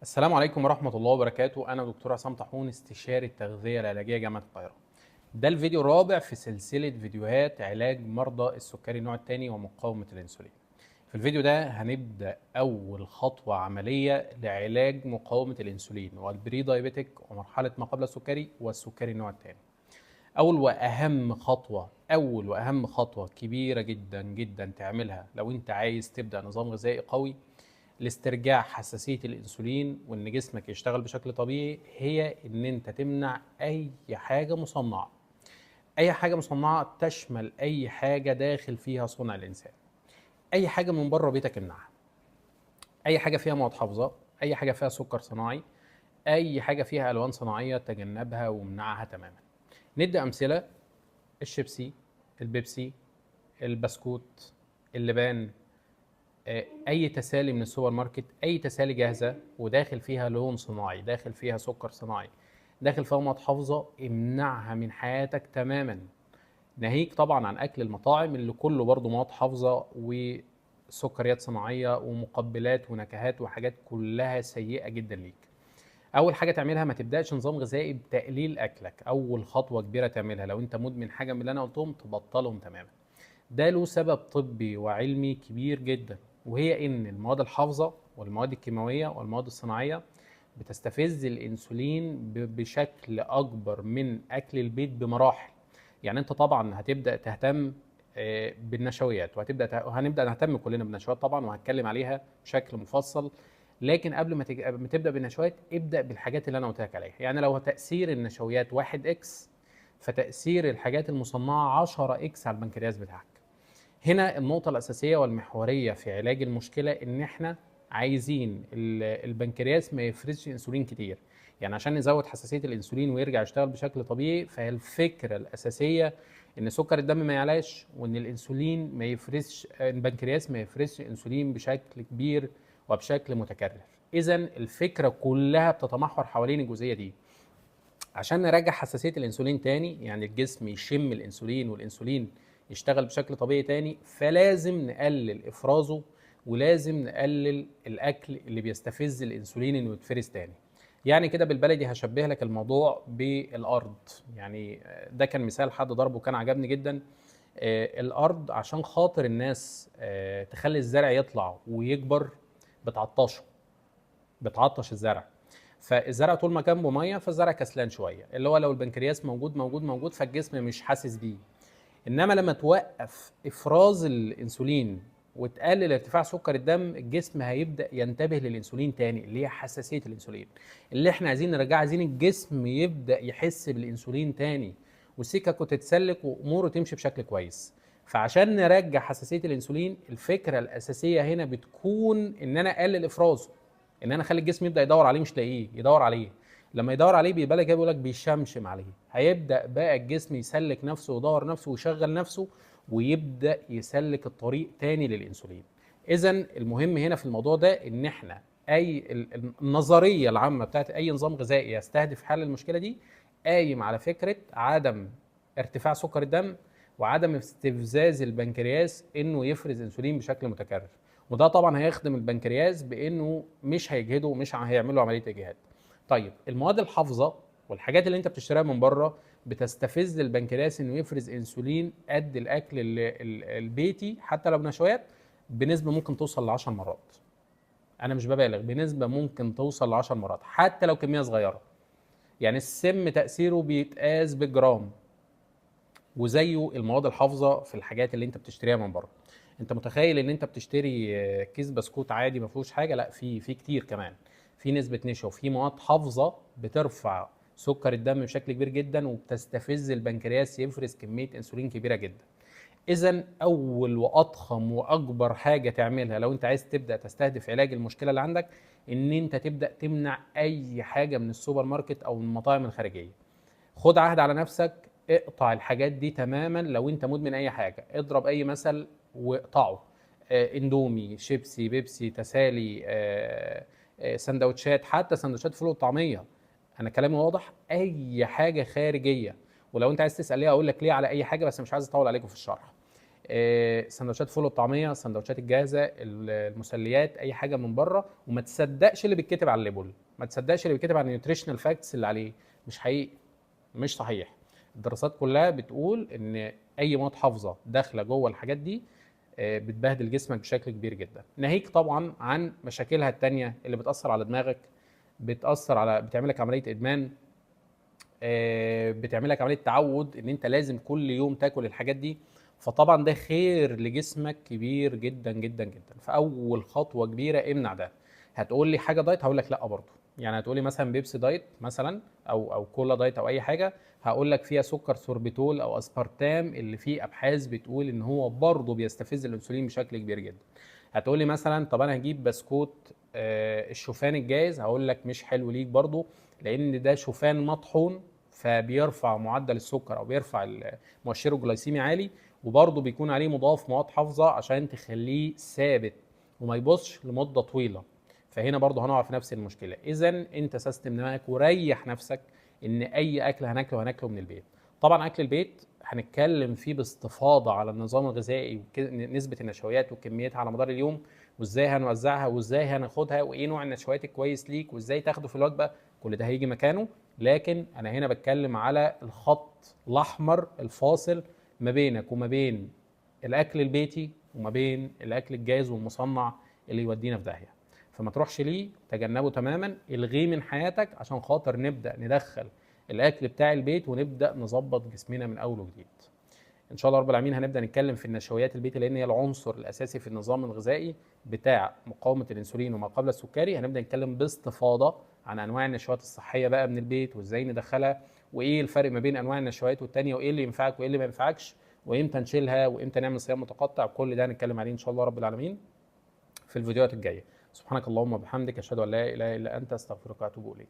السلام عليكم ورحمة الله وبركاته. أنا دكتور عصام طاحون، استشاري التغذية العلاجية جامعة القاهرة. ده الفيديو الرابع في سلسلة فيديوهات علاج مرضى السكري النوع الثاني ومقاومة الأنسولين. في الفيديو ده هنبدأ أول خطوة عملية لعلاج مقاومة الأنسولين والبري دايابيتك ومرحلة ما قبل السكري والسكري النوع الثاني. أول وأهم خطوة كبيرة جدا جدا تعملها لو أنت عايز تبدأ نظام غذائي قوي لاسترجاع حساسية الأنسولين وإن جسمك يشتغل بشكل طبيعي، هي إن أنت تمنع أي حاجة مصنعة. أي حاجة مصنعة تشمل أي حاجة داخل فيها صنع الإنسان. أي حاجة من بره بيتك امنعها. أي حاجة فيها مواد حافظة، أي حاجة فيها سكر صناعي، أي حاجة فيها ألوان صناعية تجنبها وامنعها تماما. ندي أمثلة: الشيبسي، البيبسي، البسكوت، اللبان، اي تسالي من السوبر ماركت، اي تسالي جاهزه وداخل فيها لون صناعي، داخل فيها سكر صناعي، داخل فيها مواد حافظه، امنعها من حياتك تماما. ناهيك طبعا عن اكل المطاعم اللي كله برضه مواد حافظه وسكريات صناعيه ومقبلات ونكهات وحاجات كلها سيئه جدا ليك. اول حاجه تعملها، ما تبداش نظام غذائي بتقليل اكلك. اول خطوه كبيره تعملها لو انت مدمن حاجه من اللي انا قلتهم، تبطلهم تماما. ده له سبب طبي وعلمي كبير جدا، وهي ان المواد الحافظه والمواد الكيماويه والمواد الصناعيه بتستفز الانسولين بشكل اكبر من اكل البيت بمراحل. يعني انت طبعا هتبدا تهتم بالنشويات، وهنبدا نهتم كلنا بالنشويات طبعا، وهتكلم عليها بشكل مفصل. لكن قبل ما تبدا بالنشويات، ابدا بالحاجات اللي انا قلت لك عليها. يعني لو تاثير النشويات 1 اكس، فتاثير الحاجات المصنعه 10 اكس على البنكرياس بتاعك. هنا النقطة الأساسية والمحورية في علاج المشكلة إن إحنا عايزين البنكرياس ما يفرزش أنسولين كتير. يعني عشان نزود حساسية الأنسولين ويرجع يشتغل بشكل طبيعي، فهي الفكرة الأساسية إن سكر الدم ما يعلاش، وإن الأنسولين ما يفرزش، البنكرياس ما يفرزش أنسولين بشكل كبير وبشكل متكرر. إذا الفكرة كلها بتتمحور حوالين الجزئية دي. عشان نرجع حساسيه الانسولين تاني، يعني الجسم يشم الانسولين والانسولين يشتغل بشكل طبيعي تاني، فلازم نقلل افرازه، ولازم نقلل الاكل اللي بيستفز الانسولين انه يتفرز تاني. يعني كده بالبلدي هشبه لك الموضوع بالارض. يعني ده كان مثال حد ضربه كان عجبني جدا. الارض عشان خاطر الناس تخلي الزرع يطلع ويكبر، بتعطشه، بتعطش الزرع. فالزرع طول ما جنبه ميه، فالزرع كسلان شويه، اللي هو لو البنكرياس موجود فالجسم مش حاسس بيه. انما لما توقف افراز الانسولين وتقلل ارتفاع سكر الدم، الجسم هيبدا ينتبه للانسولين تاني، اللي هي حساسيه الانسولين اللي احنا عايزين نرجعها. عايزين الجسم يبدا يحس بالانسولين تاني، والسكك تتسلك واموره تمشي بشكل كويس. فعشان نرجع حساسيه الانسولين، الفكره الاساسيه هنا بتكون ان انا اقلل افرازه، ان انا اخلي الجسم يبدا يدور عليه، مش لاقيه يدور عليه. لما يدور عليه بيبقى لك بيقول لك بيشمشم عليه، هيبدا بقى الجسم يسلك نفسه ويدور نفسه ويشغل نفسه، ويبدا يسلك الطريق تاني للانسولين. اذا المهم هنا في الموضوع ده ان احنا النظريه العامه بتاعت اي نظام غذائي يستهدف حل المشكله دي قايم على فكره عدم ارتفاع سكر الدم، وعدم استفزاز البنكرياس انه يفرز انسولين بشكل متكرر. وده طبعا هيخدم البنكرياس بانه مش هيجهده ومش هيعمل له عمليه اجهاد. طيب المواد الحافظه والحاجات اللي انت بتشتريها من بره بتستفز البنكرياس انه يفرز انسولين قد الاكل البيتي حتى لو نشويات، بنسبه ممكن توصل ل 10 مرات. انا مش ببالغ، بنسبه ممكن توصل ل 10 مرات حتى لو كميه صغيره. يعني السم تاثيره بيتقاس بالجرام، وزيه المواد الحافظه في الحاجات اللي انت بتشتريها من بره. انت متخيل ان انت بتشتري كيس بسكوت عادي ما فيهوش حاجه؟ لا، في كتير كمان. في نسبه نشا وفي مواد حافظه بترفع سكر الدم بشكل كبير جدا، وبتستفز البنكرياس يفرز كميه انسولين كبيره جدا. اذا اول واضخم واكبر حاجه تعملها لو انت عايز تبدا تستهدف علاج المشكله اللي عندك، ان انت تبدا تمنع اي حاجه من السوبر ماركت او من المطاعم الخارجيه. خد عهد على نفسك، اقطع الحاجات دي تماما. لو انت مدمن اي حاجه، اضرب اي مثل واقطعه. اندومي، شيبسي، بيبسي، تسالي، سندوتشات، حتى سندوتشات فول وطعميه. انا كلامي واضح، اي حاجه خارجيه. ولو انت عايز تسال ليه اقول لك ليه على اي حاجه، بس مش عايز اطول عليكم في الشرح. سندوتشات فول والطعميه، سندوتشات الجاهزه، المسليات، اي حاجه من بره. وما تصدقش اللي بيتكتب على الليبل، ما تصدقش اللي بيتكتب على النيوتريشنال فاكتس اللي عليه، مش حقيقي، مش صحيح. الدراسات كلها بتقول ان اي مواد حافظه داخله جوه الحاجات دي بتبهدل جسمك بشكل كبير جدا، ناهيك طبعا عن مشاكلها التانية اللي بتأثر على دماغك، بتعمل لك عملية إدمان، بتعمل لك عملية تعود ان انت لازم كل يوم تاكل الحاجات دي. فطبعا ده خير لجسمك كبير جدا جدا جدا. فأول خطوة كبيرة امنع ده. هتقول لي حاجة دايت، هقول لك لا برضه. يعني هتقول لي مثلا بيبسي دايت مثلا، او كولا دايت او اي حاجة، هقول لك فيها سكر سوربيتول او اسبارتام، اللي فيه ابحاث بتقول ان هو برضه بيستفز الانسولين بشكل كبير جدا. هتقول لي مثلا طب انا هجيب بسكوت الشوفان الجاهز، هقول لك مش حلو ليك برضه، لان ده شوفان مطحون، فبيرفع معدل السكر او بيرفع مؤشره الجلايسيمي عالي، وبرضه بيكون عليه مضاف مواد حافظه عشان تخليه ثابت وما يبصش لمده طويله. فهنا برضه هنقع في نفس المشكله. اذا انت سيستم دماغك وريح نفسك ان اي اكل هناكله من البيت. طبعا اكل البيت هنتكلم فيه باستفاضه على النظام الغذائي ونسبه النشويات وكميتها على مدار اليوم، وازاي هنوزعها وازاي هناخدها وايه نوع النشويات الكويس ليك وازاي تاخده في الوجبه. كل ده هيجي مكانه. لكن انا هنا بتكلم على الخط الاحمر الفاصل ما بينك وما بين الاكل البيتي وما بين الاكل الجاهز والمصنع اللي يودينا في داهيه. فما تروحش ليه، تجنبه تماما، الغيه من حياتك عشان خاطر نبدا ندخل الاكل بتاع البيت ونبدا نظبط جسمنا من اول وجديد. ان شاء الله رب العالمين هنبدا نتكلم في النشويات البيتي، لان هي العنصر الاساسي في النظام الغذائي بتاع مقاومه الانسولين وما قبل السكري. هنبدا نتكلم باستفاضه عن انواع النشويات الصحيه بقى من البيت وازاي ندخلها، وايه الفرق ما بين انواع النشويات والتانيه، وايه اللي ينفعك وايه اللي ما ينفعكش، وامتى نشيلها وامتى نعمل صيام متقطع. كل ده هنتكلم عليه ان شاء الله رب العالمين في الفيديوهات الجايه. سبحانك اللهم وبحمدك، اشهد ان لا اله الا انت، استغفرك واتوب اليك.